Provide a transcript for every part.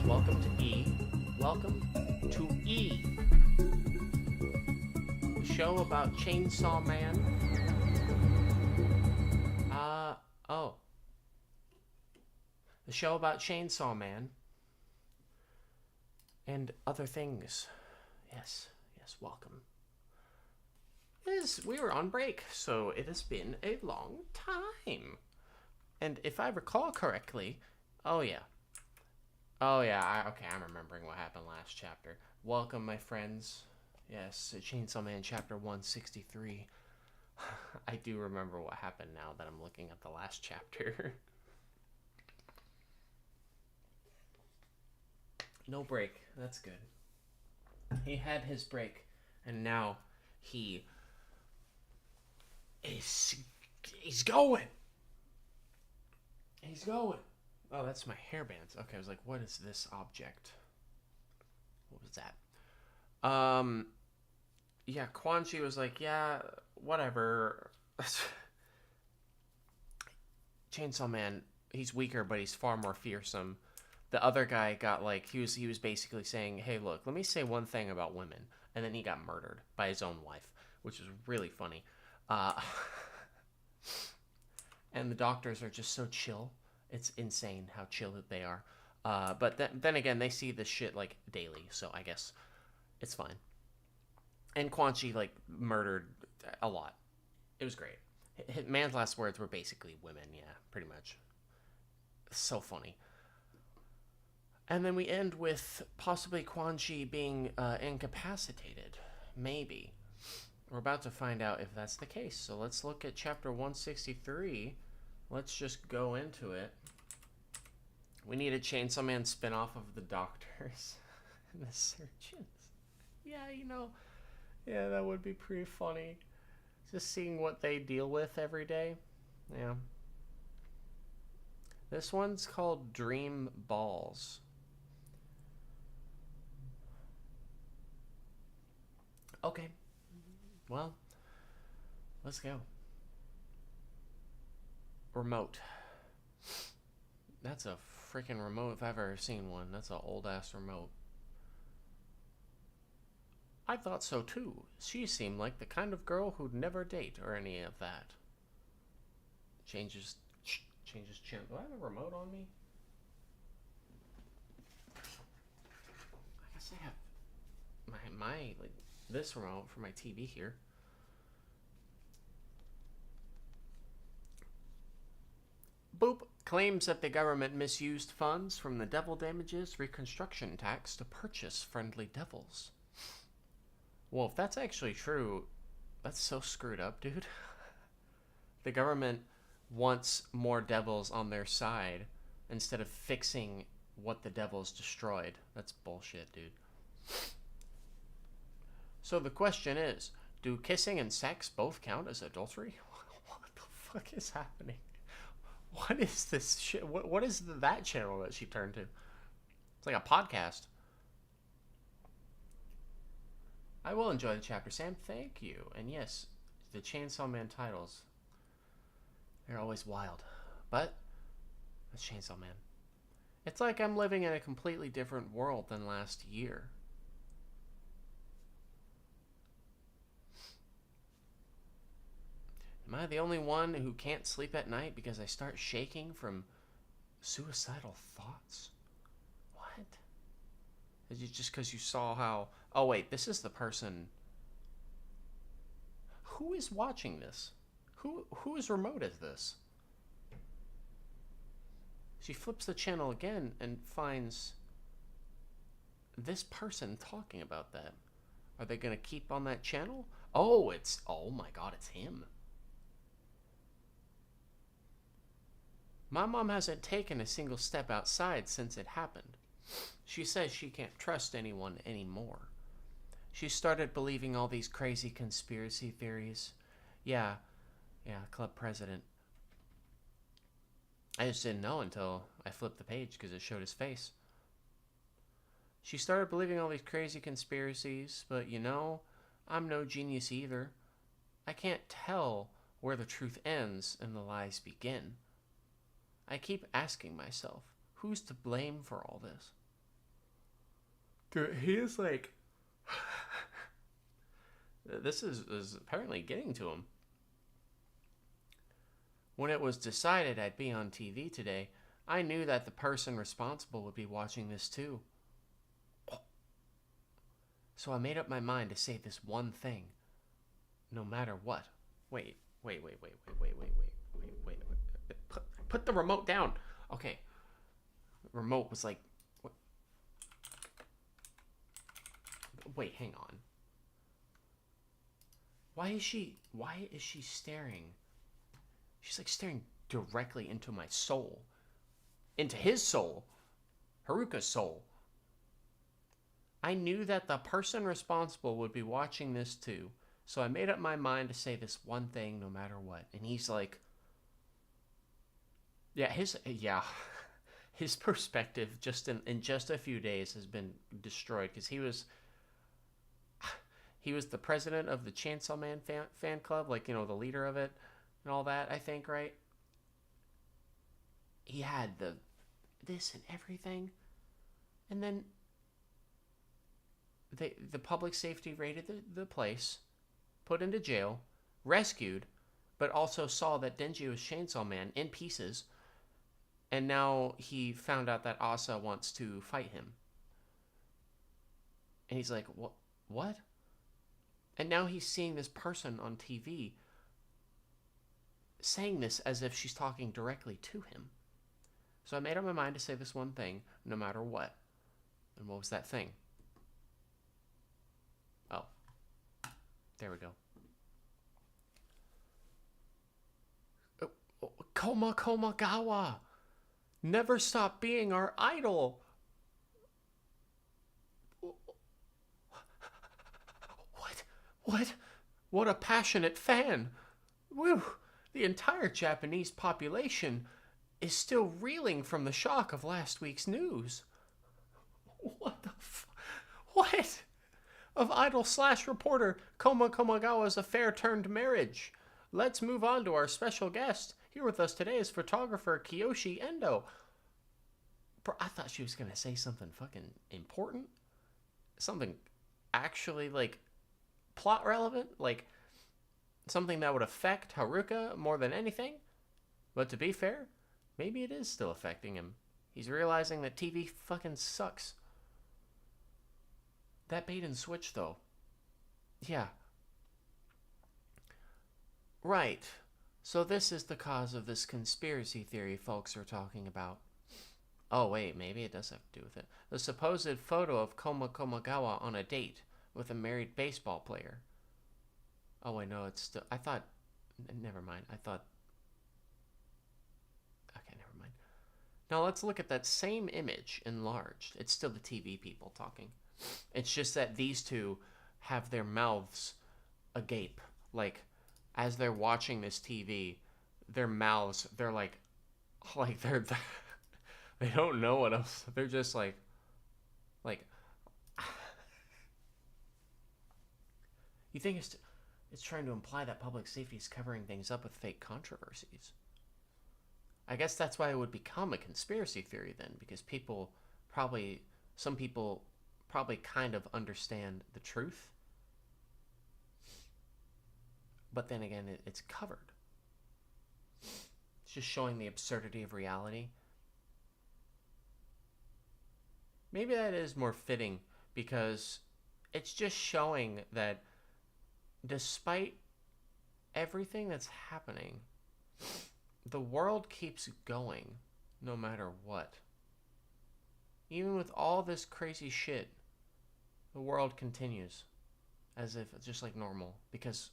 Welcome to E. Welcome to E. The show about Chainsaw Man. Oh. The show about Chainsaw Man. And other things. Yes, welcome. We were on break, so it has been a long time. And if I recall correctly, okay, I'm remembering what happened last chapter. Welcome, my friends. Yes, Chainsaw Man chapter 163. I do remember what happened now that I'm looking at the last chapter. No break. That's good. He had his break, and now he's going. He's going. Oh, that's my hairbands. Okay, I was like, what is this object? What was that? Yeah, Quan Chi was like, yeah, whatever. Chainsaw Man, he's weaker, but he's far more fearsome. The other guy got like, he was basically saying, hey, look, let me say one thing about women. And then he got murdered by his own wife, which is really funny. And the doctors are just so chill. It's insane how chill they are. But then again, they see this shit like daily, so I guess it's fine. And Quan Chi like murdered a lot. It was great. Man's last words were basically women, yeah, pretty much. So funny. And then we end with possibly Quan Chi being incapacitated. Maybe. We're about to find out if that's the case. So let's look at chapter 163. Let's just go into it. We need a Chainsaw Man spin-off of the doctors and the surgeons. Yeah, yeah, that would be pretty funny. Just seeing what they deal with every day. Yeah. This one's called Dream Balls. Okay. Well, let's go. Remote. That's a freaking remote if I've ever seen one. That's an old-ass remote. I thought so too. She seemed like the kind of girl who'd never date or any of that. Changes channel. Do I have a remote on me? I guess I have my like this remote for my TV here. Boop claims that the government misused funds from the devil damages reconstruction tax to purchase friendly devils. Well, if that's actually true, that's so screwed up, dude. The government wants more devils on their side instead of fixing what the devils destroyed. That's bullshit, dude. So the question is, do kissing and sex both count as adultery? What the fuck is happening? What is this shit? What is that channel that she turned to? It's like a podcast. I will enjoy the chapter, Sam. Thank you. And yes, the Chainsaw Man titles, they're always wild. But that's Chainsaw Man. It's like I'm living in a completely different world than last year. Am I the only one who can't sleep at night because I start shaking from suicidal thoughts? What? Is it just because you saw how... Oh, wait, this is the person... Who is watching this? Whose remote is this? She flips the channel again and finds this person talking about that. Are they going to keep on that channel? Oh, oh my god, it's him. My mom hasn't taken a single step outside since it happened. She says she can't trust anyone anymore. She started believing all these crazy conspiracy theories. Yeah, yeah, club president. I just didn't know until I flipped the page because it showed his face. She started believing all these crazy conspiracies, but I'm no genius either. I can't tell where the truth ends and the lies begin. I keep asking myself, who's to blame for all this? Dude, he is like. This is apparently getting to him. When it was decided I'd be on TV today, I knew that the person responsible would be watching this too. So I made up my mind to say this one thing, no matter what. Wait. Put the remote down. Okay. The remote was like. What? Wait, hang on. Why is she staring? She's like staring directly into my soul. Into his soul. Haruka's soul. I knew that the person responsible would be watching this too, so I made up my mind to say this one thing no matter what. And he's like, his perspective just in just a few days has been destroyed because he was the president of the Chainsaw Man fan club, like the leader of it and all that. I think, right? He had this and everything, and then the public safety raided the place, put into jail, rescued, but also saw that Denji was Chainsaw Man in pieces, and now he found out that Asa wants to fight him. And he's like, what? And now he's seeing this person on TV saying this as if she's talking directly to him. So I made up my mind to say this one thing, no matter what. And what was that thing? Oh. There we go. Komagawa! Never stop being our idol! What? What a passionate fan! Whew! The entire Japanese population is still reeling from the shock of last week's news. What the What? Of idol/reporter Komagawa's affair-turned-marriage. Let's move on to our special guest. Here with us today is photographer Kiyoshi Endo. I thought she was going to say something fucking important. Something actually, plot relevant. Something that would affect Haruka more than anything. But to be fair, maybe it is still affecting him. He's realizing that TV fucking sucks. That bait and switch, though. Yeah. Right. So this is the cause of this conspiracy theory folks are talking about. Oh, wait, maybe it does have to do with it. The supposed photo of Komagawa on a date with a married baseball player. Oh, wait, no, it's still... I thought... Never mind. I thought... Okay, never mind. Now let's look at that same image enlarged. It's still the TV people talking. It's just that these two have their mouths agape. As they're watching this TV, their mouths, they're they're... They don't know what else. They're just like... You think it's trying to imply that public safety is covering things up with fake controversies. I guess that's why it would become a conspiracy theory then, because some people probably kind of understand the truth. But then again, it's covered. It's just showing the absurdity of reality. Maybe that is more fitting because it's just showing that despite everything that's happening, the world keeps going no matter what. Even with all this crazy shit, the world continues as if it's just like normal because,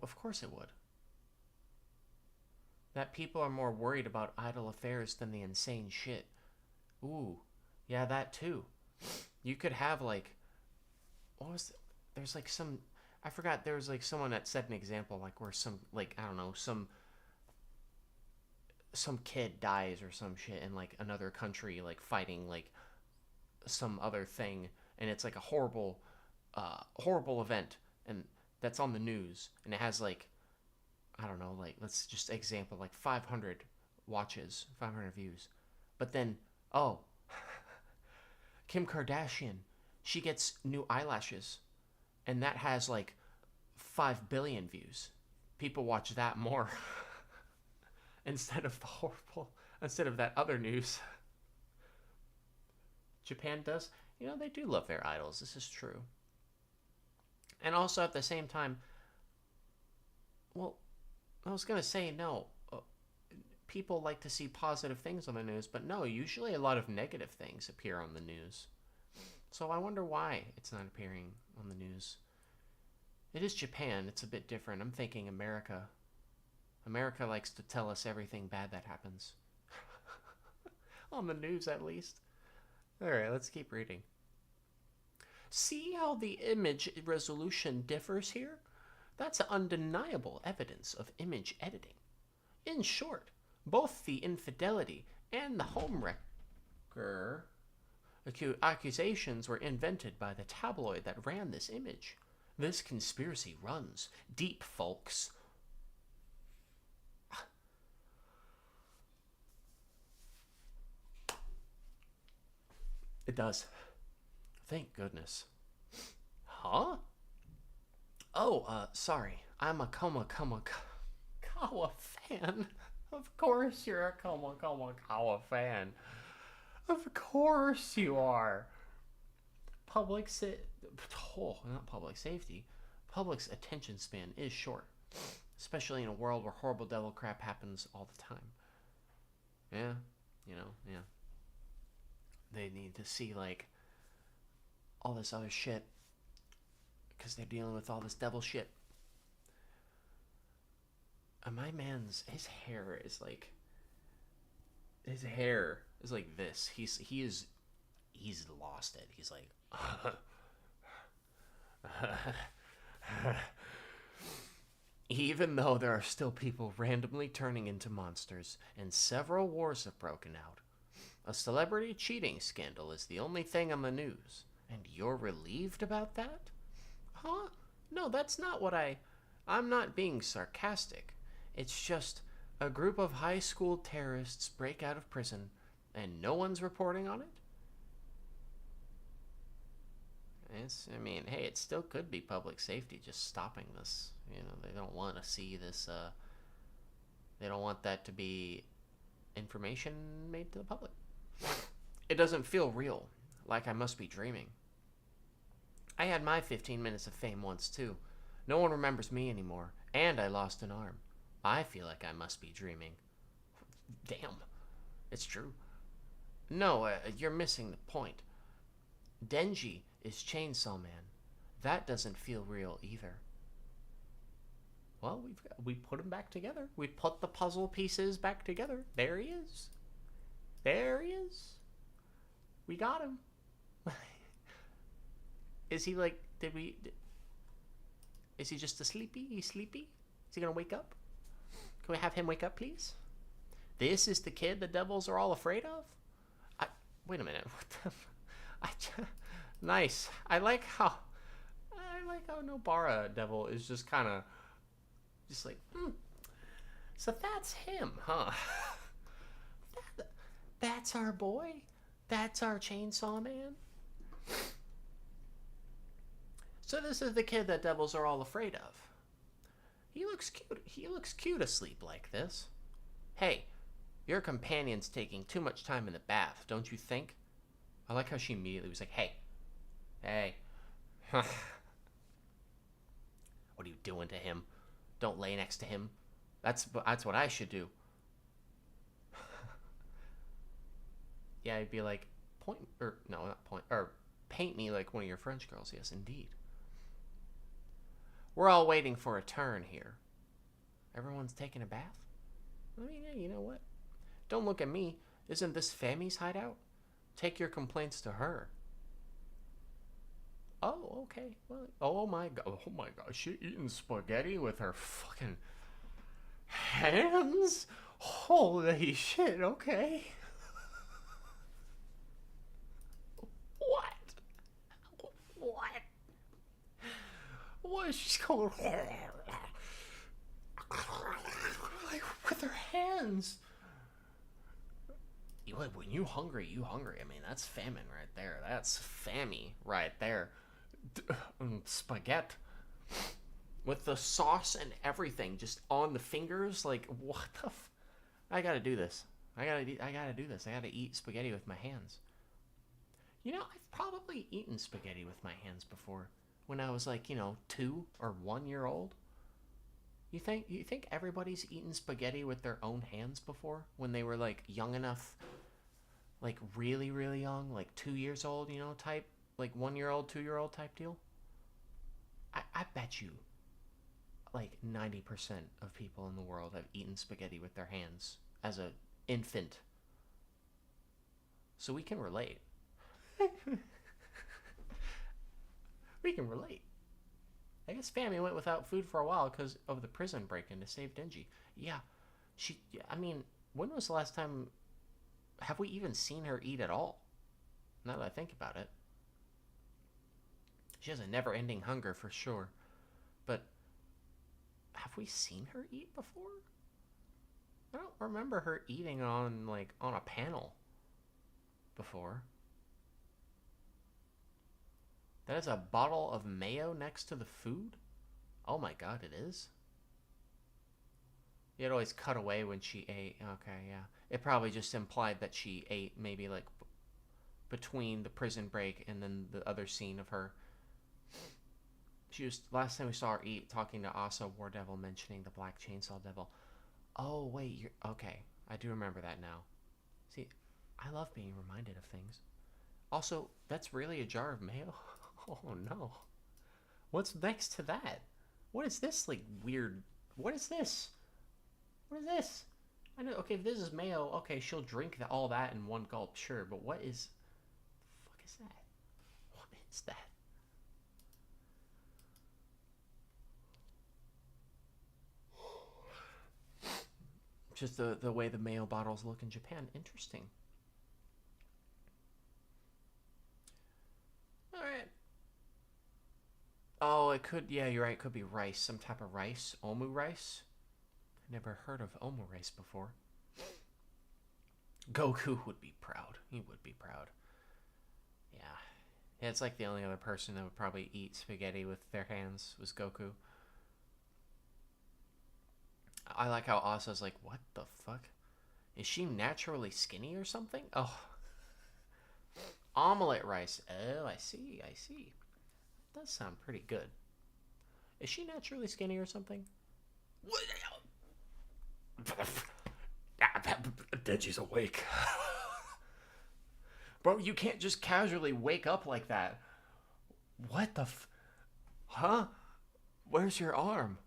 of course it would. That people are more worried about idle affairs than the insane shit. Ooh, yeah, that too. You could have what was it? There's some, I forgot there was like someone that set an example like where some like I don't know some kid dies or some shit in like another country like fighting like some other thing, and it's like a horrible event, and that's on the news, and it has like I don't know, like let's just example like 500 watches, 500 views, but then oh, Kim Kardashian, she gets new eyelashes, and that has like 5 billion views. People watch that more instead of the horrible, instead of that other news. Japan does, they do love their idols. This is true. And also at the same time, well, I was gonna say no. People like to see positive things on the news, but no, usually a lot of negative things appear on the news. So I wonder why it's not appearing on the news. It is Japan. It's a bit different. I'm thinking America. America likes to tell us everything bad that happens. On the news, at least. Alright, let's keep reading. See how the image resolution differs here? That's undeniable evidence of image editing. In short, both the infidelity and the homewrecker accusations were invented by the tabloid that ran this image. This conspiracy runs deep, folks. It does. Thank goodness. Huh? Oh, sorry. I'm a Kawa fan. Of course you're a Kawa fan. Of course you are. Not public safety. Public's attention span is short, especially in a world where horrible devil crap happens all the time. Yeah, yeah. They need to see like all this other shit because they're dealing with all this devil shit. And my man's hair is like this. He's lost it. He's like even though there are still people randomly turning into monsters and several wars have broken out, a celebrity cheating scandal is the only thing on the news. And you're relieved about that? Huh? No, that's not what I'm not being sarcastic. It's just a group of high school terrorists break out of prison and no one's reporting on it? Hey, it still could be public safety just stopping this. They don't want to see this, they don't want that to be information made to the public. It doesn't feel real, like I must be dreaming. I had my 15 minutes of fame once, too. No one remembers me anymore, and I lost an arm. I feel like I must be dreaming. Damn, it's true. No, you're missing the point. Denji is Chainsaw Man. That doesn't feel real either. Well, we put him back together. We put the puzzle pieces back together. There he is. There he is. We got him. Is he like, is he just sleepy? He's sleepy? Is he gonna wake up? Can we have him wake up, please? This is the kid the devils are all afraid of? Wait a minute. What the... Nice. I like how Nobara Devil is just kind of just like, so that's him, huh? That's our boy? That's our Chainsaw Man? So this is the kid that devils are all afraid of. He looks cute. He looks cute asleep like this. Hey, your companion's taking too much time in the bath, don't you think? I like how she immediately was like, hey. What are you doing to him? Don't lay next to him. That's what I should do. Yeah, I'd be like, paint me like one of your French girls. Yes, indeed. We're all waiting for a turn here. Everyone's taking a bath? Yeah, you know what? Don't look at me. Isn't this Fami's hideout? Take your complaints to her. Oh, okay. Well, oh my god. Oh my god. She eating spaghetti with her fucking hands? Holy shit. Okay. What? What? What is she going like with her hands? When you hungry, you hungry. I mean, that's famine right there. That's fammy right there. Spaghetti with the sauce and everything just on the fingers. Like what the? I gotta do this. I gotta do this. I gotta eat spaghetti with my hands. You know, I've probably eaten spaghetti with my hands before when I was like 2 or 1 year old. You think everybody's eaten spaghetti with their own hands before when they were like young enough, like really really young, like 2 years old, type, like 1 year old, 2 year old type deal. I bet you like 90% of people in the world have eaten spaghetti with their hands as a infant, so we can relate. We can relate. I guess Fammy went without food for a while because of the prison break-in to save Denji. Yeah, she. I mean, when was the last time? Have we even seen her eat at all? Now that I think about it, she has a never-ending hunger for sure. But have we seen her eat before? I don't remember her eating on a panel before. That is a bottle of mayo next to the food? Oh my god, it is? It always cut away when she ate. Okay, yeah. It probably just implied that she ate maybe like between the prison break and then the other scene of her. She was last time we saw her eat talking to Asa War Devil, mentioning the Black Chainsaw Devil. Oh wait, you're okay. I do remember that now. See, I love being reminded of things. Also, that's really a jar of mayo. Oh no. What's next to that? What is this like weird? What is this? What is this? I know. Okay, if this is mayo, okay, she'll drink all that in one gulp, sure. But what is? The fuck is that? What is that? Just the way the mayo bottles look in Japan. Interesting. All right. Oh, it could. Yeah, you're right. It could be rice. Some type of rice. Omu rice. Never heard of omu rice before. Goku would be proud. He would be proud. Yeah. Yeah, it's like the only other person that would probably eat spaghetti with their hands was Goku. I like how Asa's like, what the fuck? Is she naturally skinny or something? Oh. Omelette rice. Oh, I see. I see. That does sound pretty good. Is she naturally skinny or something? Denji's awake. Bro, you can't just casually wake up like that. What the Huh? Where's your arm?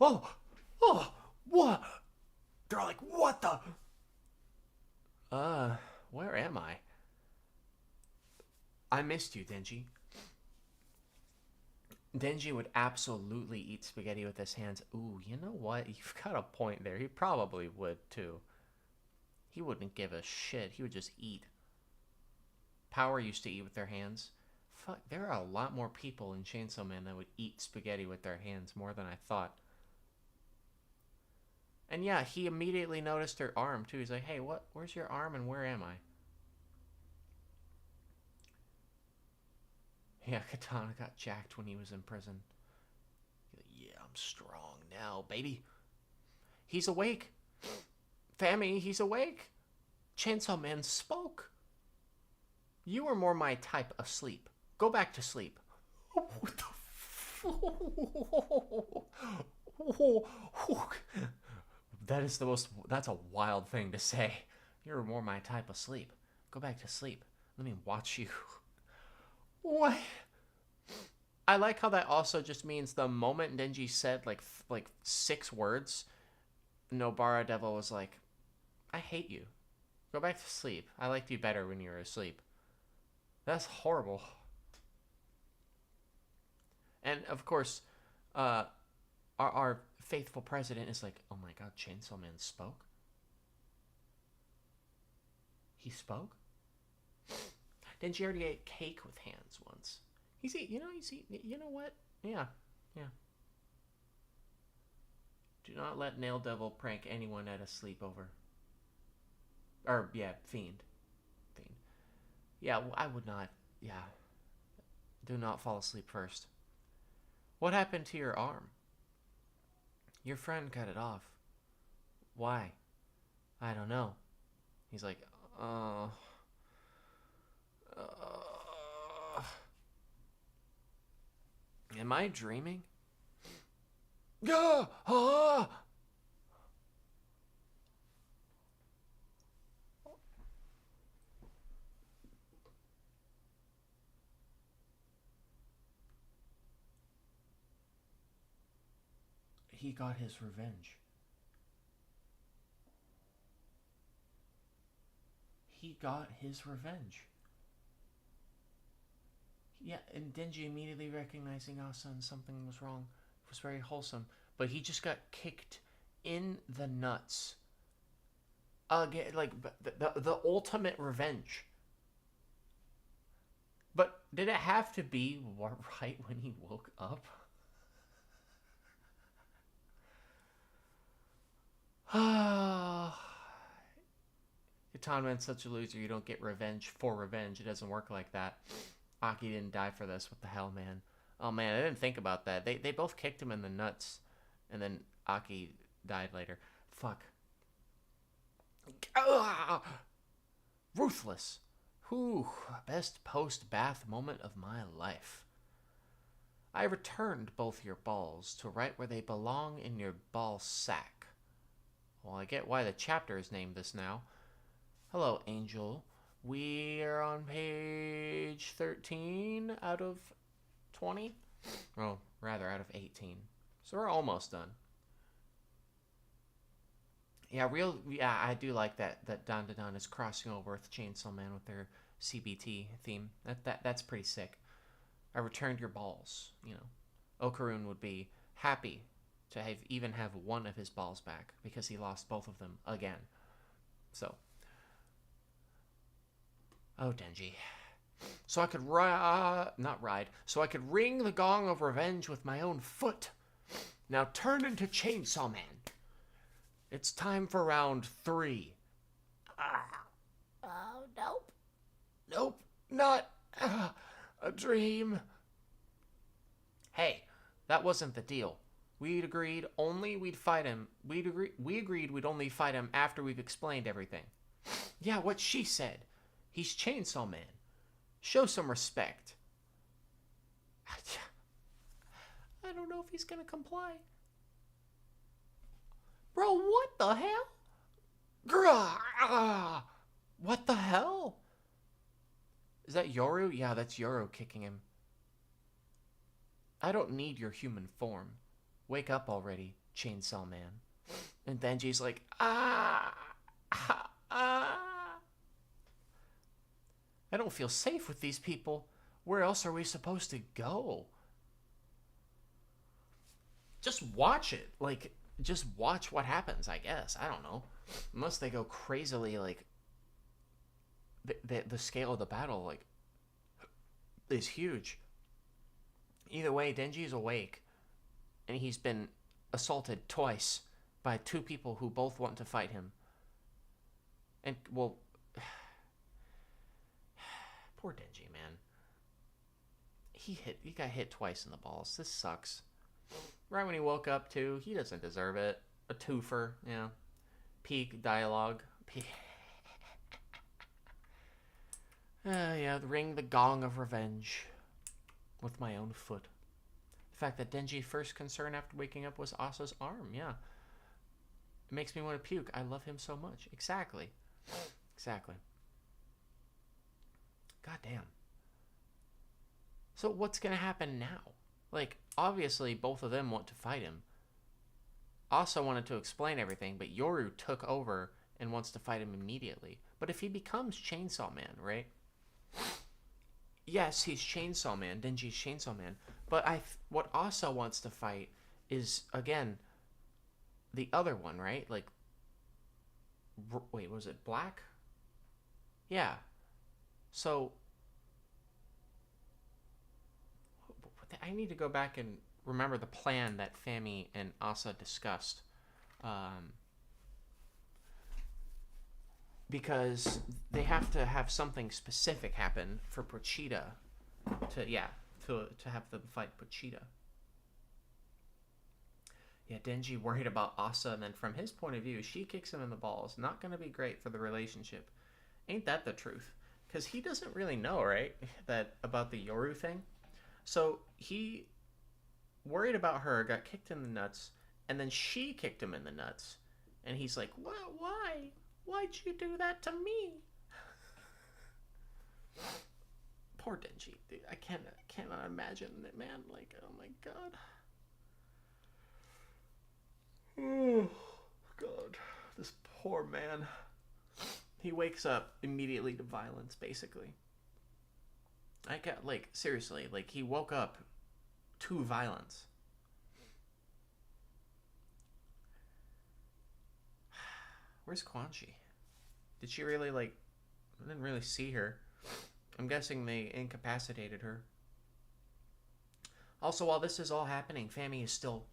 Oh! Oh! What? They're like, what the? Where am I? I missed you, Denji. Denji would absolutely eat spaghetti with his hands. Ooh, you know what? You've got a point there. He probably would, too. He wouldn't give a shit. He would just eat. Power used to eat with their hands. Fuck, there are a lot more people in Chainsaw Man that would eat spaghetti with their hands, more than I thought. And yeah, he immediately noticed her arm, too. He's like, hey, what? Where's your arm and where am I? Yeah, Katana got jacked when he was in prison. Like, yeah, I'm strong now, baby. He's awake. Fammy, he's awake. Chainsaw Man spoke. You are more my type of sleep. Go back to sleep. What the That is the most. That's a wild thing to say. You're more my type of sleep. Go back to sleep. Let me watch you. What? I like how that also just means the moment Denji said like 6 words, Nobara Devil was like, I hate you. Go back to sleep. I liked you better when you were asleep. That's horrible. And of course, uh, our faithful president is like, oh my god, Chainsaw Man spoke? He spoke? Denji already ate cake with hands once. You know what? Yeah, yeah. Do not let Nail Devil prank anyone at a sleepover. Or, yeah, Fiend. Fiend. Yeah, I would not. Yeah. Do not fall asleep first. What happened to your arm? Your friend cut it off. Why? I don't know. He's like, uh. uh am I dreaming? Ah! He got his revenge. He got his revenge. Yeah, and Denji immediately recognizing Asa and something was wrong. It was very wholesome. But he just got kicked in the nuts. Again, like, the ultimate revenge. But did it have to be right when he woke up? Katana is such a loser. You don't get revenge for revenge. It doesn't work like that. Aki didn't die for this. What the hell, man? Oh, man, I didn't think about that. They both kicked him in the nuts. And then Aki died later. Fuck. Ruthless. Whew. Best post-bath moment of my life. I returned both your balls to right where they belong in your ball sack. Well, I get why the chapter is named this now. Hello, Angel. We are on page 13 out of 20. Well, rather, out of 18. So we're almost done. Yeah, I do like that Don is crossing over with Chainsaw Man with their CBT theme. That's pretty sick. I returned your balls. You know, Okarun would be happy to even have one of his balls back because he lost both of them again. So, oh Denji, so I could so I could ring the gong of revenge with my own foot. Now turn into Chainsaw Man. It's time for round 3. Nope. Nope, not a dream. Hey, that wasn't the deal. We'd agreed only we'd fight him. We agreed we'd only fight him after we've explained everything. Yeah, what she said. He's Chainsaw Man. Show some respect. I don't know if he's gonna comply. Bro, what the hell? Grah! What the hell? Is that Yoru? Yeah, that's Yoru kicking him. I don't need your human form. Wake up already, Chainsaw Man. And Denji's like, ah. I don't feel safe with these people. Where else are we supposed to go? Just watch it. Like, just watch what happens, I guess. I don't know. Unless they go crazily, like, the scale of the battle, like, is huge. Either way, Denji's awake. And he's been assaulted twice by 2 people who both want to fight him. And, well, poor Denji, man. He got hit twice in the balls. This sucks. Right when he woke up, too. He doesn't deserve it. A twofer, yeah. Peak dialogue. Yeah, ring the gong of revenge with my own foot. The fact that Denji's first concern after waking up was Asa's arm, yeah. It makes me want to puke. I love him so much. Exactly. Exactly. God damn. So what's going to happen now? Like, obviously both of them want to fight him. Asa wanted to explain everything, but Yoru took over and wants to fight him immediately. But if he becomes Chainsaw Man, right? Yes, he's Chainsaw Man. Denji's Chainsaw Man. But what Asa wants to fight is again the other one, right? Like, wait, was it Black? Yeah. So I need to go back and remember the plan that Fami and Asa discussed. Um, because they have to have something specific happen for Pochita to have them fight Pochita. Yeah, Denji worried about Asa, and then from his point of view, she kicks him in the balls. Not going to be great for the relationship. Ain't that the truth? Because he doesn't really know, right? That about the Yoru thing. So he worried about her, got kicked in the nuts, and then she kicked him in the nuts. And he's like, "What? Why? Why'd you do that to me?" Poor Denji. Dude, I cannot imagine it, man. Like, oh my god. Oh, God. This poor man. He wakes up immediately to violence, basically. I got, like, seriously, like, he woke up to violence. Where's Quan Chi? Did she really, like, I didn't really see her. I'm guessing they incapacitated her. Also, while this is all happening, Fami is still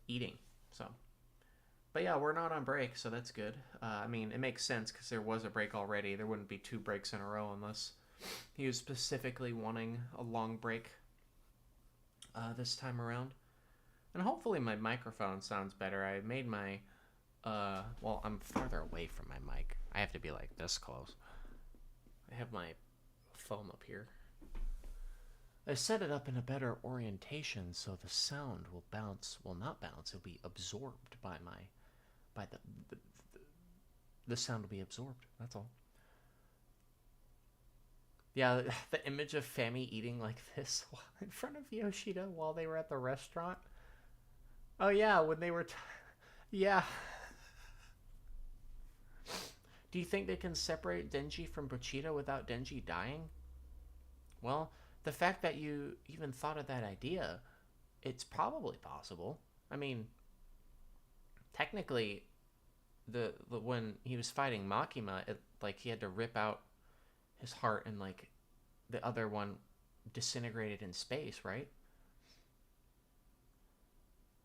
eating. So, but yeah, we're not on break, so that's good. I mean, it makes sense because there was a break already. There wouldn't be 2 breaks in a row unless he was specifically wanting a long break this time around. And hopefully my microphone sounds better. I made my, well, I'm farther away from my mic. I have to be like this close. I have my phone up here. I set it up in a better orientation so the sound will bounce. Well, not bounce. It'll be absorbed by the sound will be absorbed. That's all. Yeah, the image of Fami eating like this in front of Yoshida while they were at the restaurant. Oh yeah, when they were, yeah. Do you think they can separate Denji from Pochita without Denji dying? Well, the fact that you even thought of that idea, it's probably possible. I mean, technically, the when he was fighting Makima, like he had to rip out his heart and like the other one disintegrated in space, right?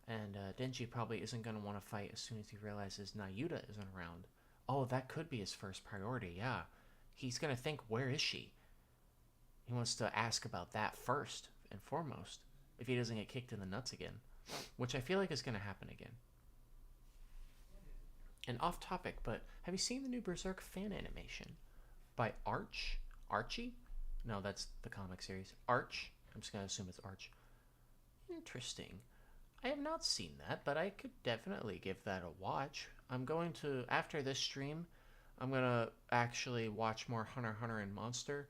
And Denji probably isn't going to want to fight as soon as he realizes Nayuta isn't around. Oh, that could be his first priority, yeah. He's going to think, where is she? He wants to ask about that first and foremost, if he doesn't get kicked in the nuts again, which I feel like is going to happen again. And off topic, but have you seen the new Berserk fan animation by Archie? No, that's the comic series. Arch. I'm just going to assume it's Arch. Interesting. I have not seen that, but I could definitely give that a watch. I'm going to, after this stream, I'm going to actually watch more Hunter x Hunter and Monster.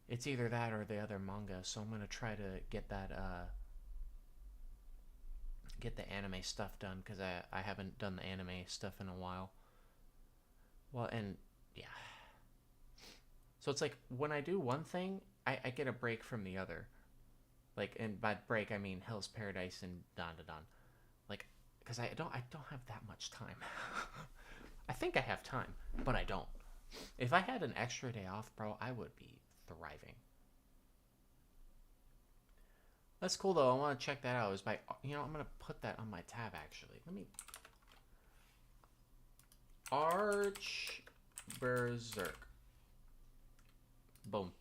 It's either that or the other manga, so I'm going to try to get that, get the anime stuff done, because I haven't done the anime stuff in a while. Well, and, yeah. So it's like, when I do one thing, I get a break from the other. Like, and by break, I mean Hell's Paradise and Dan Da Dan. Like, because I don't have that much time. I think I have time, but I don't. If I had an extra day off, bro, I would be thriving. That's cool, though. I want to check that out. It's by, you know, I'm going to put that on my tab, actually. Let me... Arch Berserk. Boom.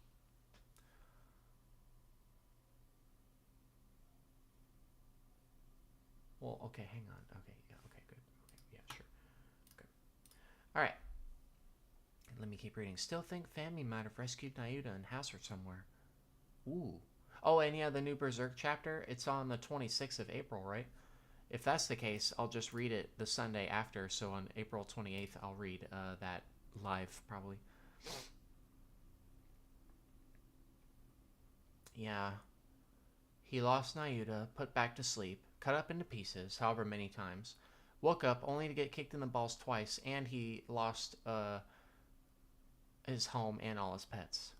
Well, okay, hang on. Okay, yeah, okay, good. Okay, yeah, sure. Good. Alright. Let me keep reading. Still think Fami might have rescued Nayuta and housed her somewhere. Ooh. Oh, and yeah, the new Berserk chapter, it's on the 26th of April, right? If that's the case, I'll just read it the Sunday after, so on April 28th, I'll read that live, probably. Yeah. He lost Nayuta, put back to sleep, cut up into pieces, however many times, woke up only to get kicked in the balls twice, and he lost his home and all his pets.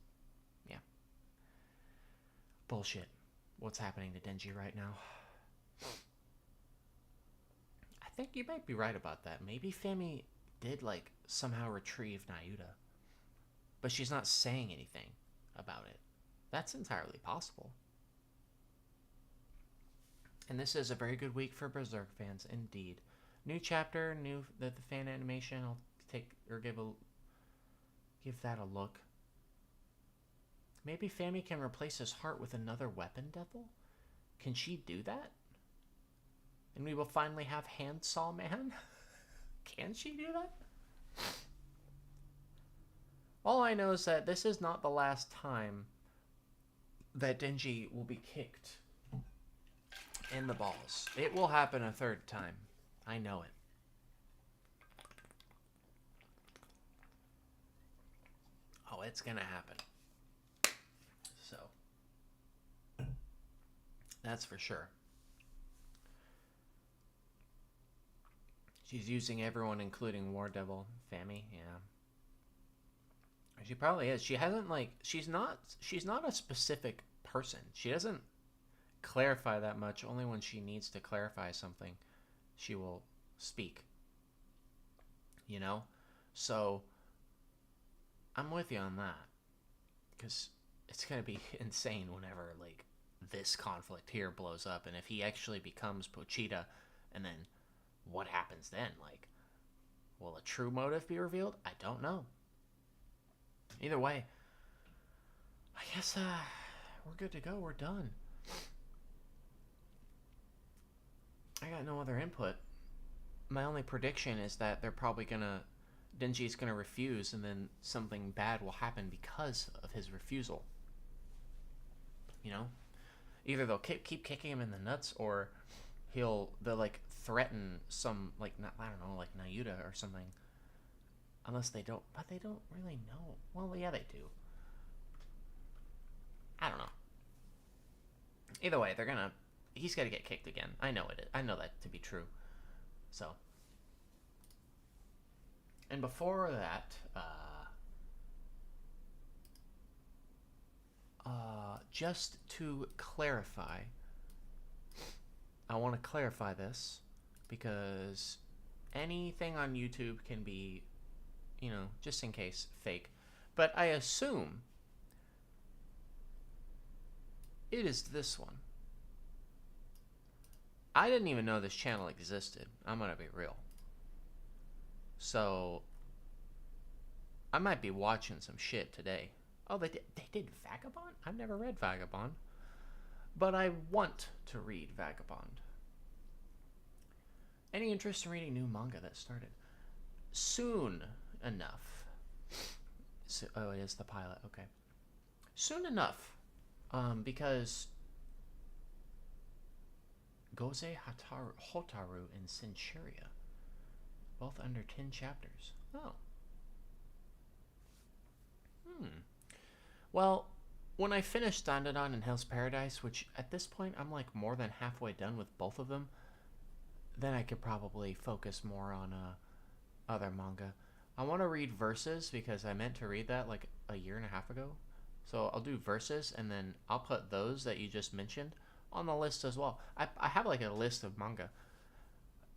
Yeah. Bullshit. What's happening to Denji right now? I think you might be right about that. Maybe Femi did, like, somehow retrieve Nayuta. But she's not saying anything about it. That's entirely possible. And this is a very good week for Berserk fans, indeed. New chapter, the fan animation. I'll take or give that a look. Maybe Fami can replace his heart with another weapon devil? Can she do that? And we will finally have Handsaw Man? Can she do that? All I know is that this is not the last time that Denji will be kicked in the balls. It will happen a third time. I know it. Oh, it's gonna happen. So, that's for sure. She's using everyone, including War Devil, Fami. Yeah, she probably is. She hasn't she's not a specific person. She doesn't clarify that much. Only when she needs to clarify something, she will speak. You know, so I'm with you on that, because it's gonna be insane whenever like this conflict here blows up, and if he actually becomes Pochita, and then what happens then? Like, will a true motive be revealed? I don't know. Either way, I guess we're good to go. We're done. I got no other input. My only prediction is that Denji's gonna refuse, and then something bad will happen because of his refusal. You know? Either they'll keep kicking him in the nuts, or they'll like threaten some, like, I don't know, like Nayuta or something. Unless they don't, but they don't really know. Well, yeah, they do. I don't know. Either way, he's got to get kicked again. I know it. I know that to be true. So, and before that, just to clarify, I want to clarify this, because anything on YouTube can be, just in case, fake. But I assume it is this one. I didn't even know this channel existed. I'm gonna be real. So I might be watching some shit today. Oh, they did Vagabond? I've never read Vagabond, but I want to read Vagabond. Any interest in reading new manga that started? Soon enough. So, oh, it is the pilot. Okay. Soon enough. Because Goze Hotaru and Centuria, both under 10 chapters. Oh. Well, when I finish Dandadan and Hell's Paradise, which at this point I'm like more than halfway done with both of them, then I could probably focus more on other manga. I want to read Verses, because I meant to read that like a year and a half ago. So I'll do Verses, and then I'll put those that you just mentioned on the list as well. I have like a list of manga.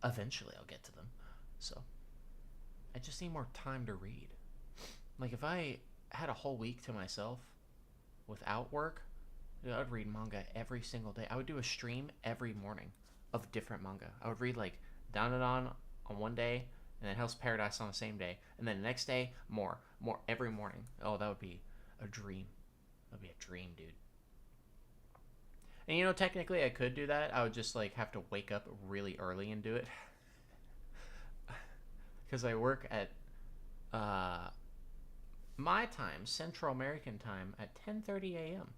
Eventually I'll get to them. So I just need more time to read. Like, if I had a whole week to myself without work, I'd read manga every single day. I would do a stream every morning of different manga. I would read like Dandadan on one day, and then Hell's Paradise on the same day, and then the next day more every morning. Oh, that would be a dream. That'd be a dream, dude. And technically I could do that. I would just like have to wake up really early and do it, because I work at my time, Central American time, at 10:30 a.m.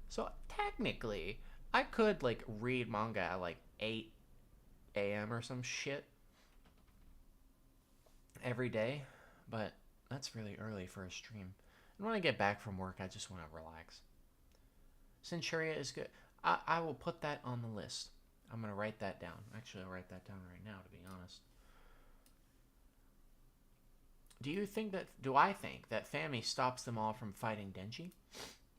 So technically I could like read manga at like 8 a.m. or some shit every day, but that's really early for a stream. And when I get back from work, I just want to relax. Centuria is good. I will put that on the list. I'm going to write that down. Actually, I'll write that down right now, to be honest. Do I think that Fami stops them all from fighting Denji?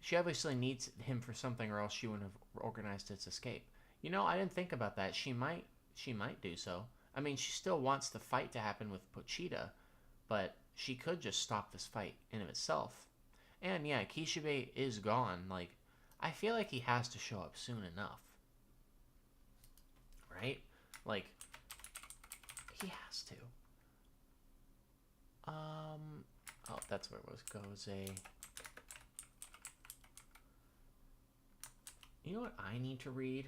She obviously needs him for something, or else she wouldn't have organized its escape. You know, I didn't think about that. She might do so. I mean, she still wants the fight to happen with Pochita, but she could just stop this fight in of itself. And yeah, Kishibe is gone. Like, I feel like he has to show up soon enough, right? Like, he has to. Oh, that's where it was. Goze. You know what I need to read?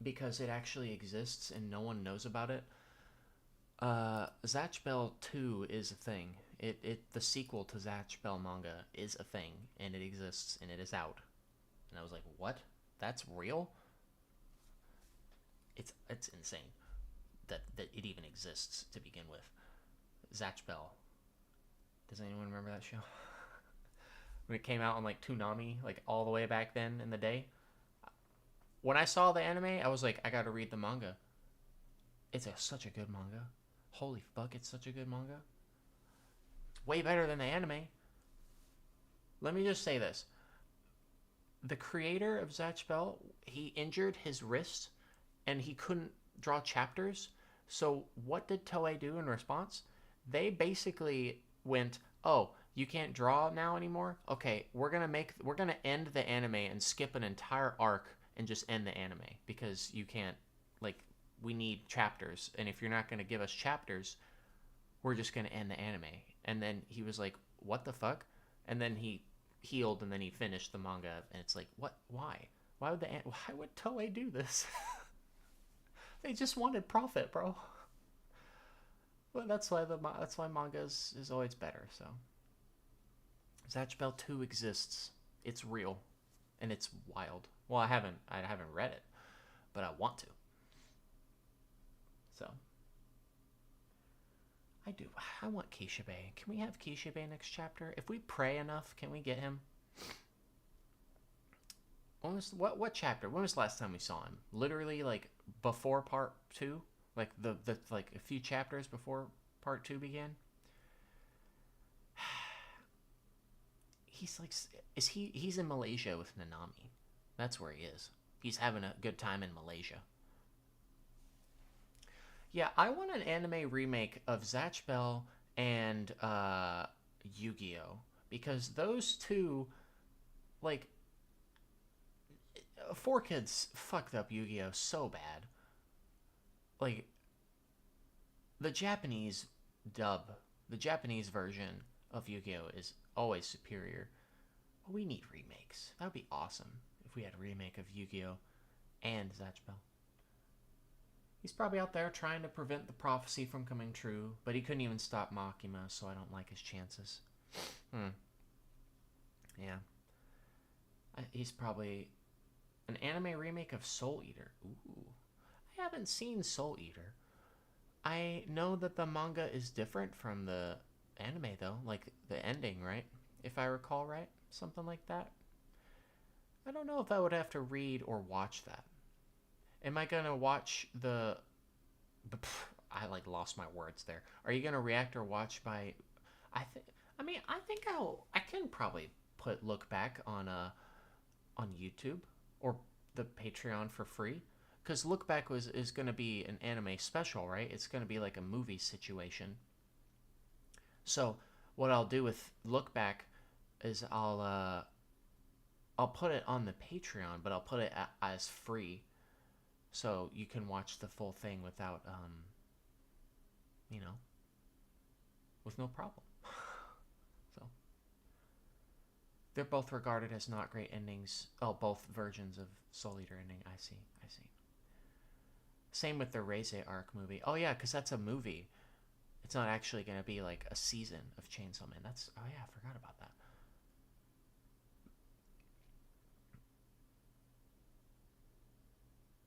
Because it actually exists and no one knows about it. Zatch Bell 2 is a thing. The sequel to Zatch Bell manga is a thing, and it exists, and it is out. And I was like, what? That's real? It's insane that it even exists to begin with. Zatch Bell. Does anyone remember that show? When it came out on like Toonami, like all the way back then in the day. When I saw the anime, I was like, I gotta read the manga. It's such a good manga. Holy fuck, it's such a good manga. It's way better than the anime. Let me just say this. The creator of Zatch Bell, he injured his wrist and he couldn't draw chapters. So what did Toei do in response? They basically went, oh, you can't draw now anymore? Okay, we're gonna end the anime and skip an entire arc and just end the anime because you can't, like, we need chapters, and if you're not gonna give us chapters, we're just gonna end the anime. And then he was like, what the fuck? And then he healed, and then he finished the manga, and it's like, what? Why would Toei do this? They just wanted profit, bro. Well, that's why manga is always better. So Zatch Bell 2 exists. It's real, and it's wild. Well, I haven't read it, but I want to. So I do. I want Kishibe. Can we have Kishibe next chapter? If we pray enough, can we get him? What chapter? When was the last time we saw him? Literally, like, before part 2? Like, the like, a few chapters before part 2 began? He's, like, he's in Malaysia with Nanami. That's where he is. He's having a good time in Malaysia. Yeah, I want an anime remake of Zatch Bell and Yu-Gi-Oh! Because those two, like, 4Kids fucked up Yu-Gi-Oh! So bad. Like, the Japanese version of Yu-Gi-Oh! Is always superior. But we need remakes. That would be awesome if we had a remake of Yu-Gi-Oh! And Zatch Bell. He's probably out there trying to prevent the prophecy from coming true, but he couldn't even stop Makima, so I don't like his chances. Yeah. He's probably an anime remake of Soul Eater. Ooh. I haven't seen Soul Eater. I know that the manga is different from the anime, though. Like, the ending, right? If I recall right? Something like that. I don't know if I would have to read or watch that. Am I gonna watch the I like lost my words there. Are you gonna react or watch by? I think I can probably look back on YouTube or the Patreon for free, because look back is gonna be an anime special, right? It's gonna be like a movie situation. So what I'll do with look back is I'll put it on the Patreon, but I'll put it as free. So you can watch the full thing without, with no problem. So they're both regarded as not great endings. Oh, both versions of Soul Eater ending. I see. Same with the Reize arc movie. Oh yeah, because that's a movie. It's not actually going to be like a season of Chainsaw Man. Oh yeah, I forgot about that.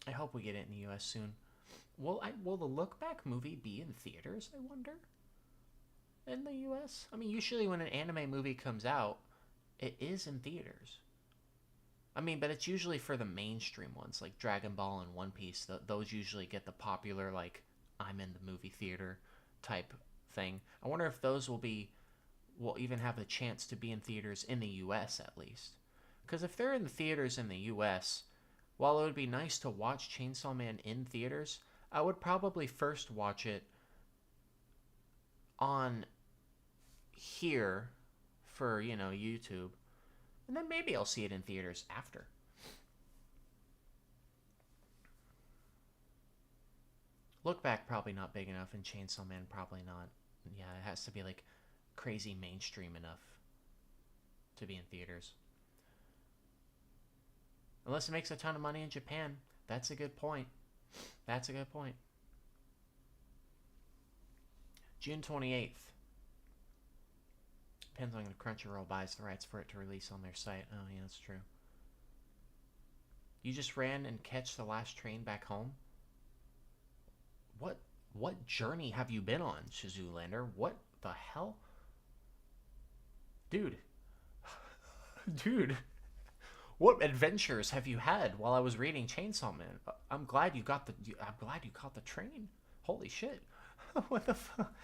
I hope we get it in the U.S. soon. Will the Look Back movie be in theaters, I wonder? In the U.S.? I mean, usually when an anime movie comes out, it is in theaters. I mean, but it's usually for the mainstream ones, like Dragon Ball and One Piece. Those usually get the popular, like, I'm in the movie theater type thing. I wonder if those will be will even have the chance to be in theaters in the US at least. Because if they're in the theaters in the US, while it would be nice to watch Chainsaw Man in theaters, I would probably first watch it on here for, YouTube, and then maybe I'll see it in theaters after. Look Back probably not big enough, and Chainsaw Man probably not. Yeah, it has to be like crazy mainstream enough to be in theaters. Unless it makes a ton of money in Japan. That's a good point. That's a good point. June 28th. Depends on when Crunchyroll buys the rights for it to release on their site. Oh, yeah, that's true. You just ran and catch the last train back home? What journey have you been on, Shizulander? What the hell? Dude. Dude. What adventures have you had while I was reading Chainsaw Man? I'm glad you caught the train. Holy shit. What the fuck?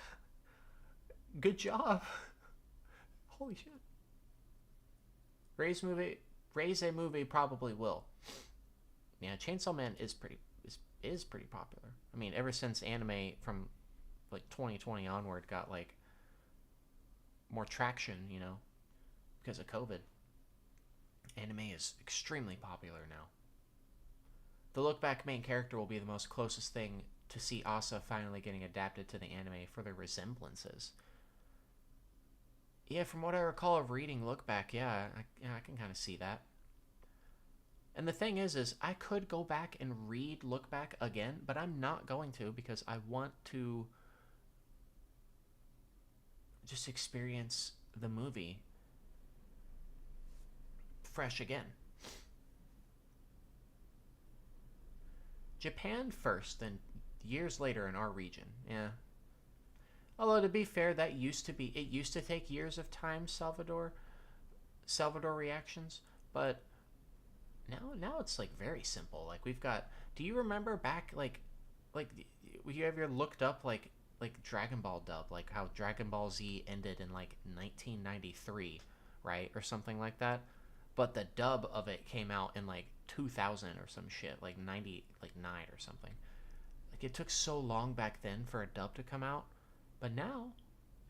Good job. Holy shit. Ray's a movie probably will. Yeah, Chainsaw Man is pretty popular. I mean, ever since anime from like 2020 onward got like more traction, because of COVID. Anime is extremely popular now. The Look Back main character will be the most closest thing to see Asa finally getting adapted to the anime for their resemblances. Yeah, from what I recall of reading Look Back, I can kind of see that. And the thing is I could go back and read Look Back again, but I'm not going to because I want to just experience the movie fresh again. Japan first, then years later in our region. Yeah. Although to be fair, it used to take years of time, Salvador reactions, but now it's like very simple. Like we've got. Do you remember back like you ever looked up like Dragon Ball dub, like how Dragon Ball Z ended in like 1993, right, or something like that? But the dub of it came out in like 2000 or some shit, like 99 or something. Like it took so long back then for a dub to come out, but now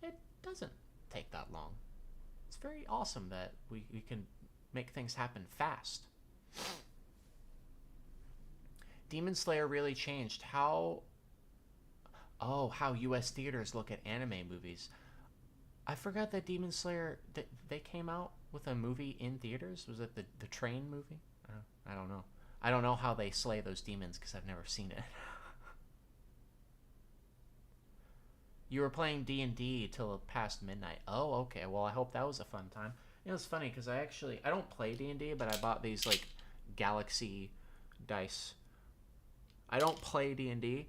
it doesn't take that long. It's very awesome that we can make things happen fast. Demon Slayer really changed how US theaters look at anime movies. I forgot that Demon Slayer, they came out with a movie in theaters. Was it the train movie? I don't know. I don't know how they slay those demons because I've never seen it. You were playing D&D till past midnight. Oh, okay. Well, I hope that was a fun time. It's funny because I don't play D&D, but I bought these like Galaxy dice. I don't play D&D,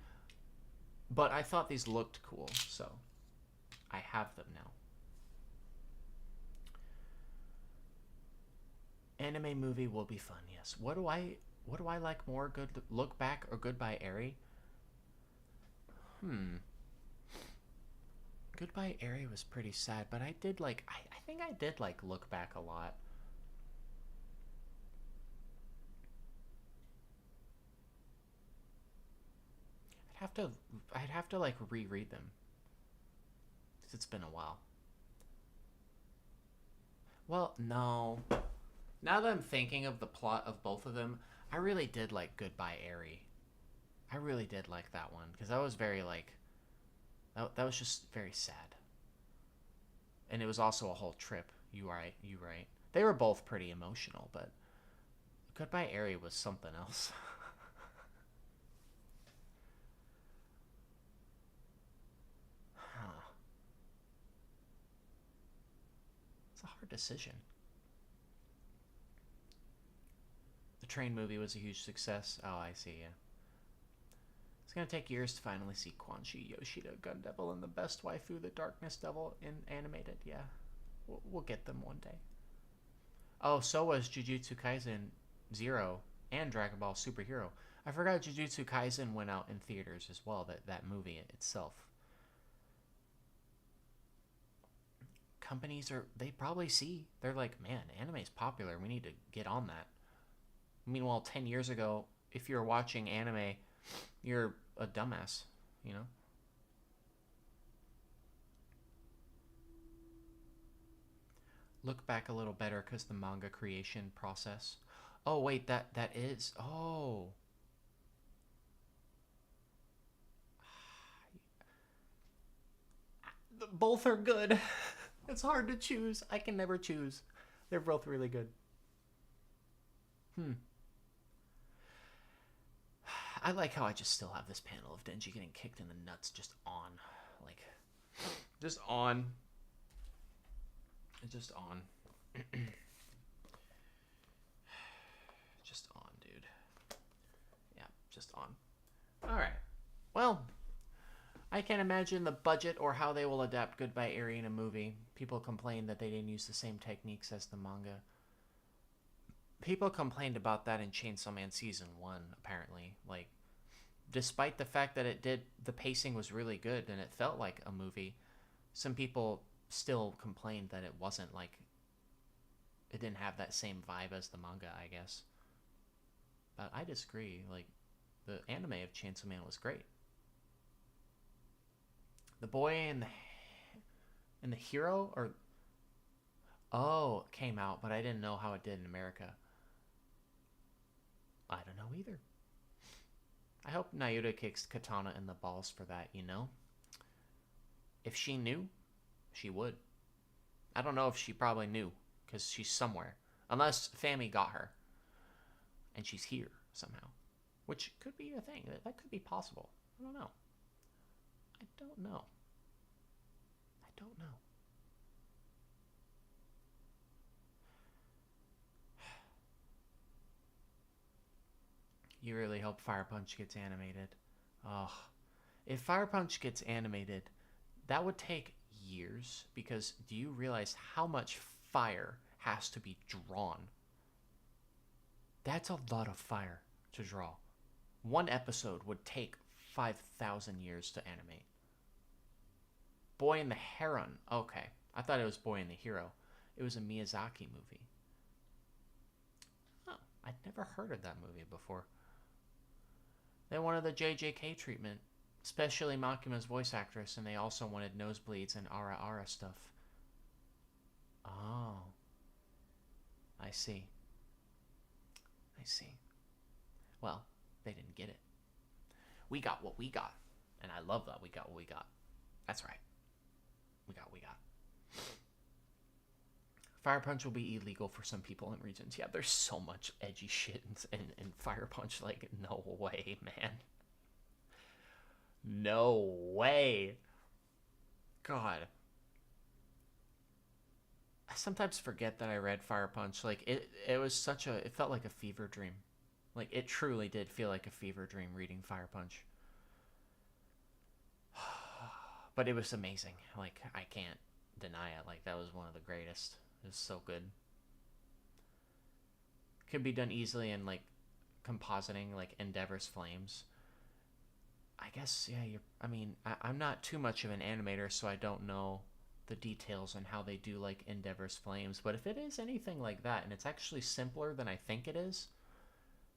but I thought these looked cool, so I have them now. Anime movie will be fun, yes. What do I like more? Good Look Back or Goodbye Eri? Goodbye Eri was pretty sad, but I did like I think I did like Look Back a lot. I'd have to like reread them. Because it's been a while. Well, no. Now that I'm thinking of the plot of both of them, I really did like Goodbye Eri. I really did like that one because I was very like that was just very sad. And it was also a whole trip. You right. They were both pretty emotional, but Goodbye Eri was something else. It's a hard decision. The train movie was a huge success. Oh, I see, yeah. It's gonna take years to finally see Quan Chi, Yoshida, Gun Devil, and the best waifu, the Darkness Devil, in animated. Yeah, we'll get them one day. Oh, so was Jujutsu Kaisen 0 and Dragon Ball Superhero. I forgot Jujutsu Kaisen went out in theaters as well, that movie itself. companies they probably see, they're like, man, anime's popular. We need to get on that. Meanwhile, 10 years ago, if you're watching anime, you're a dumbass, you know? Look back a little better because the manga creation process. Oh, wait, that is. Oh. Both are good. It's hard to choose. I can never choose. They're both really good. Hmm. I like how I just still have this panel of Denji getting kicked in the nuts just on. Like, just on. Just on. Just on, dude. Yeah, just on. Alright. Well, I can't imagine the budget or how they will adapt Goodbye Eri in a movie. People complain that they didn't use the same techniques as the manga. People complained about that in Chainsaw Man Season 1, apparently. Like, despite the fact that the pacing was really good and it felt like a movie, some people still complained that it wasn't like, it didn't have that same vibe as the manga, I guess. But I disagree. Like, the anime of Chainsaw Man was great. The boy and the hero, or came out, but I didn't know how it did in America. I don't know either. I hope Nayuta kicks Katana in the balls for that, you know? If she knew, she would. I don't know if she probably knew, because she's somewhere. Unless Fami got her, and she's here somehow. Which could be a thing. That could be possible. I don't know. I don't know. I don't know. You really hope Fire Punch gets animated. Oh, if Fire Punch gets animated, that would take years, because do you realize how much fire has to be drawn? That's a lot of fire to draw. One episode would take 5,000 years to animate. Boy and the Heron. Okay, I thought it was Boy and the Hero. It was a Miyazaki movie. Oh, I'd never heard of that movie before. They wanted the JJK treatment, especially Makima's voice actress, and they also wanted nosebleeds and ara ara stuff. Oh, I see. I see. Well, they didn't get it. We got what we got, and I love that we got what we got. That's right. We got what we got. Fire Punch will be illegal for some people in regions. Yeah, there's so much edgy shit in Fire Punch. Like, no way, man. No way. God. I sometimes forget that I read Fire Punch. Like, it was such a... It felt like a fever dream. Like, it truly did feel like a fever dream reading Fire Punch. But it was amazing. Like, I can't deny it. Like, that was one of the greatest. It was so good. Could be done easily in, like, compositing, like, Endeavor's Flames. I guess, yeah, I'm not too much of an animator, so I don't know the details on how they do, like, Endeavor's Flames. But if it is anything like that, and it's actually simpler than I think it is,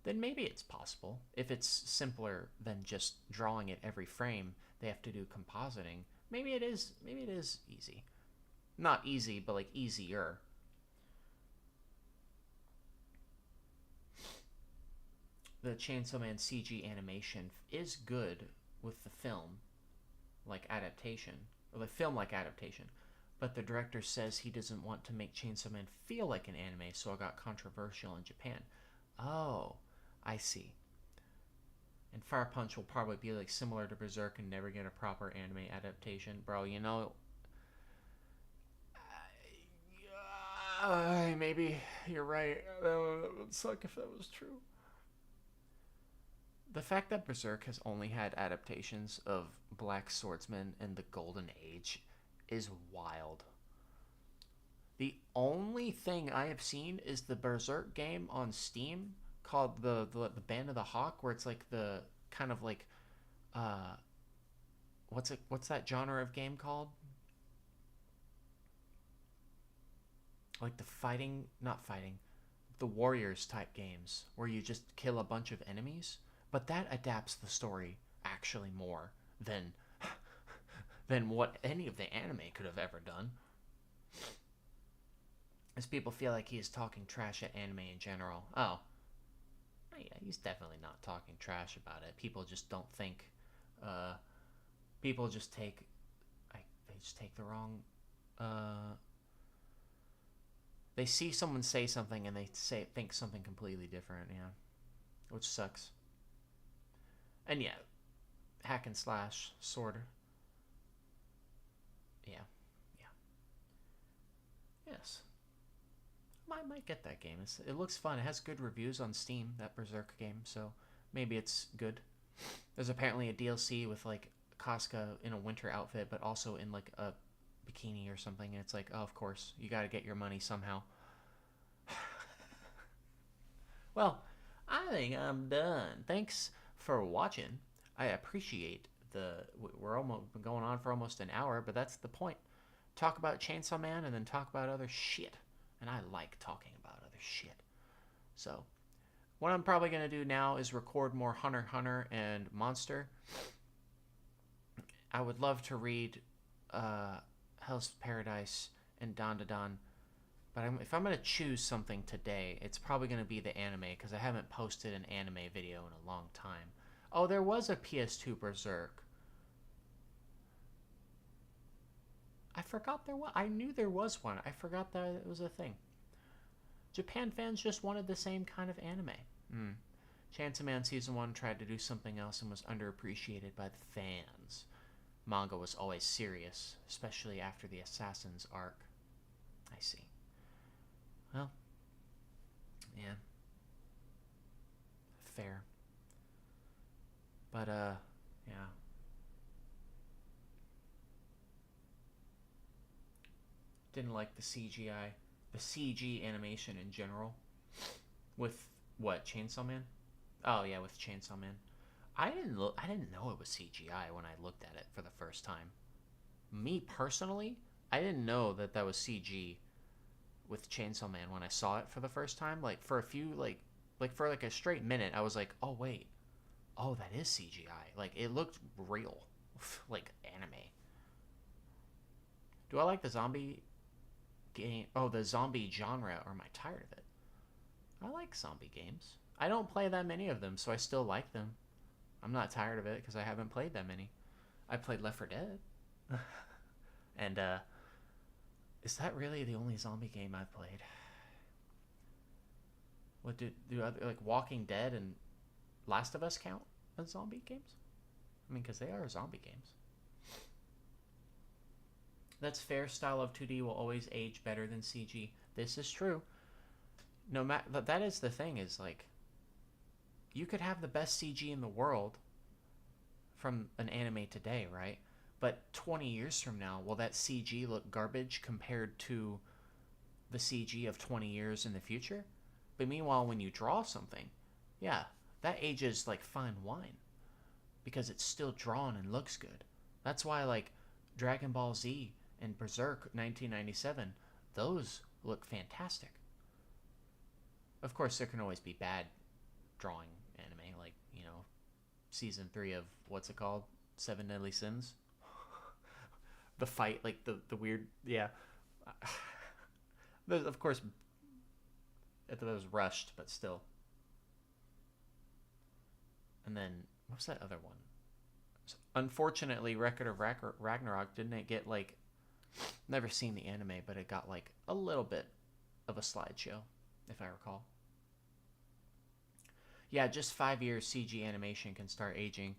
then maybe it's possible. If it's simpler than just drawing it every frame, they have to do compositing. Maybe it is easy. Not easy, but like easier. The Chainsaw Man CG animation is good with the film like adaptation, or the film like adaptation, but the director says he doesn't want to make Chainsaw Man feel like an anime, so it got controversial in Japan. Oh, I see. And Fire Punch will probably be like similar to Berserk and never get a proper anime adaptation. Bro, you know, maybe you're right. That would suck if that was true. The fact that Berserk has only had adaptations of Black Swordsman and the Golden Age is wild. The only thing I have seen is the Berserk game on Steam called the Band of the Hawk, where it's like the kind of like what's that genre of game called? like the fighting, not fighting, the Warriors type games where you just kill a bunch of enemies, but that adapts the story actually more than than what any of the anime could have ever done. As people feel like he is talking trash at anime in general. Oh, yeah, he's definitely not talking trash about it. People just don't think. Uh, people just take. They just take the wrong. Uh, they see someone say something and they think something completely different. Yeah, which sucks. And yeah, hack and slash sword. Yeah, yeah, yes. I might get that game. It looks fun. It has good reviews on Steam. That Berserk game, so maybe it's good. There's apparently a DLC with like Casca in a winter outfit, but also in like a bikini or something. And it's like, oh, of course, you got to get your money somehow. Well, I think I'm done. Thanks for watching. I appreciate we're almost going on for almost an hour, but that's the point. Talk about Chainsaw Man and then talk about other shit. And I like talking about other shit. So, what I'm probably going to do now is record more Hunter x Hunter and Monster. I would love to read Hell's Paradise and Don to Don, but if I'm going to choose something today, it's probably going to be the anime because I haven't posted an anime video in a long time. Oh, there was a PS2 Berserk. I forgot there was. I knew there was one. I forgot that it was a thing. Japan fans just wanted the same kind of anime. Chainsaw Man Season 1 tried to do something else and was underappreciated by the fans. Manga was always serious, especially after the Assassin's arc. I see. Well, yeah. Fair. But, yeah. Didn't like the CGI. The CG animation in general. With, what, Chainsaw Man? Oh, yeah, with Chainsaw Man. I didn't know it was CGI when I looked at it for the first time. Me personally, I didn't know that was CG with Chainsaw Man when I saw it for the first time. Like for a few for a straight minute, I was like, "Oh wait. Oh, that is CGI." Like it looked real. Like anime. Do I like the zombie game? Oh, the zombie genre, or am I tired of it? I like zombie games. I don't play that many of them, so I still like them. I'm not tired of it because I haven't played that many. I played Left 4 Dead. And is that really the only zombie game I've played? What do other like Walking Dead and Last of Us count as zombie games? I mean, because they are zombie games. That's fair. Style of 2D will always age better than CG. This is true. No matter that is the thing is like you could have the best CG in the world from an anime today, right? But 20 years from now, will that CG look garbage compared to the CG of 20 years in the future? But meanwhile, when you draw something, yeah, that ages like fine wine because it's still drawn and looks good. That's why like Dragon Ball Z and Berserk 1997, those look fantastic. Of course, there can always be bad drawing anime, like, season 3 of what's it called? Seven Deadly Sins. The fight, like the weird, yeah. Of course, it was rushed, but still. And then what was that other one? Unfortunately, Record of Ragnarok didn't get like. Never seen the anime, but it got like a little bit of a slideshow, if I recall. Yeah, just 5 years CG animation can start aging.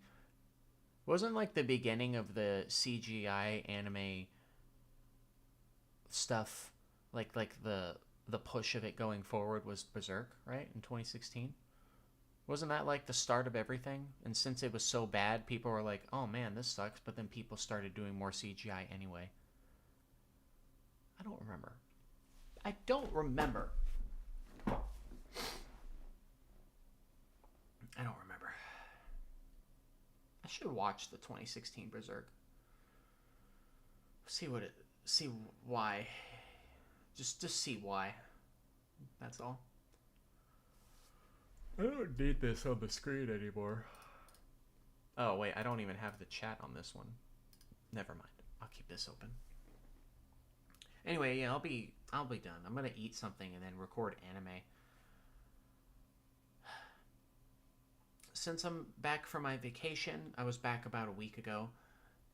Wasn't like the beginning of the CGI anime stuff, like the push of it going forward was Berserk, right? In 2016. Wasn't that like the start of everything? And since it was so bad, people were like, "Oh man, this sucks." But then people started doing more CGI anyway. I don't remember. I don't remember. I don't remember. I should watch the 2016 Berserk. See why Just to see why. That's all. I don't need this on the screen anymore. Oh, wait, I don't even have the chat on this one. Never mind. I'll keep this open. Anyway, yeah, I'll be done. I'm gonna eat something and then record anime. Since I'm back from my vacation, I was back about a week ago,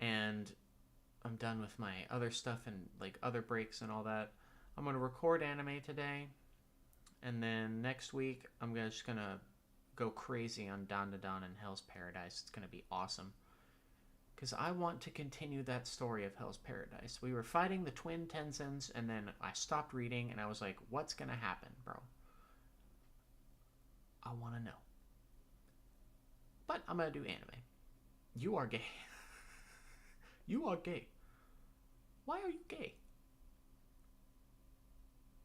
and I'm done with my other stuff and like other breaks and all that. I'm gonna record anime today, and then next week I'm just gonna go crazy on Dan Da Dan and Hell's Paradise. It's gonna be awesome. Because I want to continue that story of Hell's Paradise. We were fighting the twin Tenzins, and then I stopped reading, and I was like, what's going to happen, bro? I want to know. But I'm going to do anime. You are gay. You are gay. Why are you gay?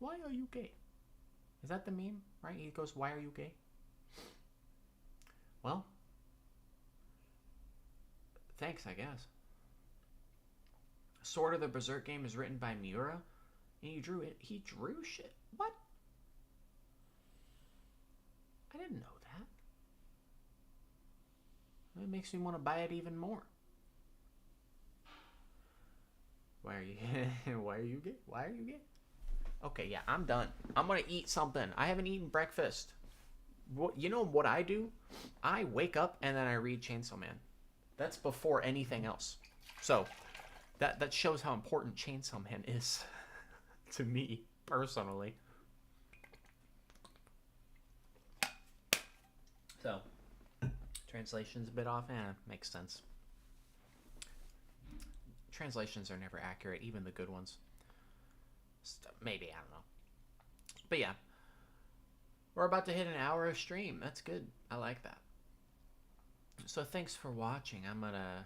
Why are you gay? Is that the meme, right? He goes, why are you gay? Well, thanks, I guess. Sword of the Berserk game is written by Miura, and he drew it. He drew shit? What? I didn't know that. It makes me want to buy it even more. Why are you? Why are you gay? Why are you gay? Okay, yeah, I'm done. I'm gonna eat something. I haven't eaten breakfast. You know what I do? I wake up and then I read Chainsaw Man. That's before anything else. So that shows how important Chainsaw Man is to me personally. So translation's a bit off. Makes sense. Translations are never accurate, even the good ones. Maybe, I don't know. But yeah, we're about to hit an hour of stream. That's good. I like that. So thanks for watching. I'm gonna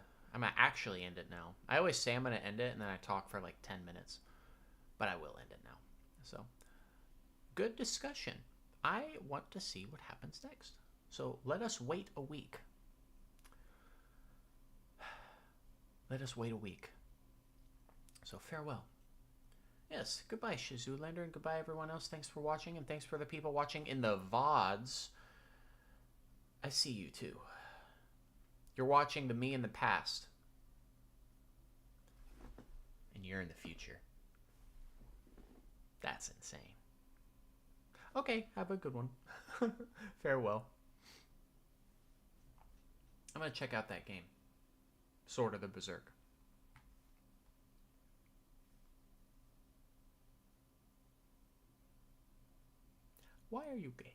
actually end it now. I always say I'm gonna end it, and then I talk for like 10 minutes, but I will end it now. So good discussion. I want to see what happens next. So let us wait a week. Let us wait a week. So farewell. Yes, goodbye, Shizulander, and goodbye, everyone else. Thanks for watching, and thanks for the people watching in the VODs. I see you, too. You're watching the me in the past. And you're in the future. That's insane. Okay, have a good one. Farewell. I'm going to check out that game. Sword of the Berserk. Why are you gay?